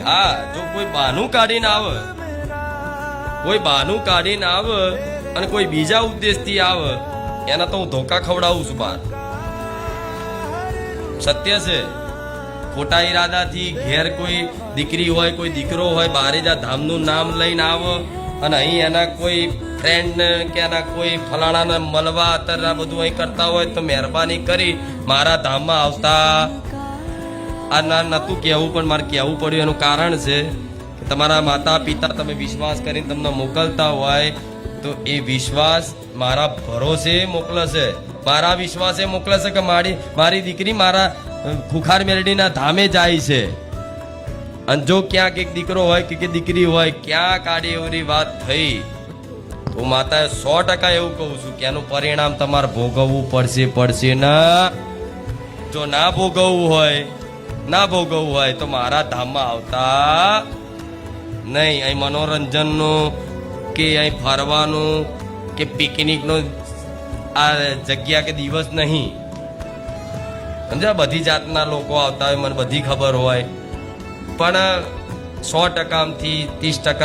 હા જો કોઈ બહાનું કાઢીને આવે, કોઈ બહાનું કાઢીને આવે અને કોઈ બીજા ઉદ્દેશથી આવે એના તો હું ધોકા ખવડાવું છું બહાર. સત્ય છે. ખોટા ઈરાદાથી ઘેર કોઈ દીકરી હોય કોઈ દીકરો હોય બારે જા ધામનું નામ લઈને આવે અને અહીં એના કોઈ ફ્રેન્ડ કે એના કોઈ ફલાણાને મળવા અત્યારે આ બધું અહીં કરતા હોય તો મહેરબાની કરી મારા ધામમાં આવતા. આ ના નતું કહેવું પણ મારે કહેવું પડ્યું. એનું કારણ છે કે તમારા માતા પિતા તમે વિશ્વાસ કરીને તમને મોકલતા હોય તો એ વિશ્વાસ મારા ભરોસે મોકલે છે, મારા વિશ્વાસે મોકલે છે કે મારી દીકરી મારા ખુખાર મેરડીના ધામે જાય છે. અને જો ક્યાંક એક દીકરો હોય કે દીકરી હોય ક્યાંક આડી એવરી વાત થઈ તો માતાએ 100% એવું કહું છું કે એનું પરિણામ તમારે ભોગવવું પડશે ના. જો ના ભોગવવું હોય તો મારા ધામમાં આવતા નહીં. અહીં મનોરંજનનું કે અહીં ફરવાનું કે પિકનિકનો આ જગ્યા કે દિવસ નહીં. સમજ્યા? બધી જાતના લોકો આવતા હોય, મને બધી ખબર હોય, પણ 100%થી 30%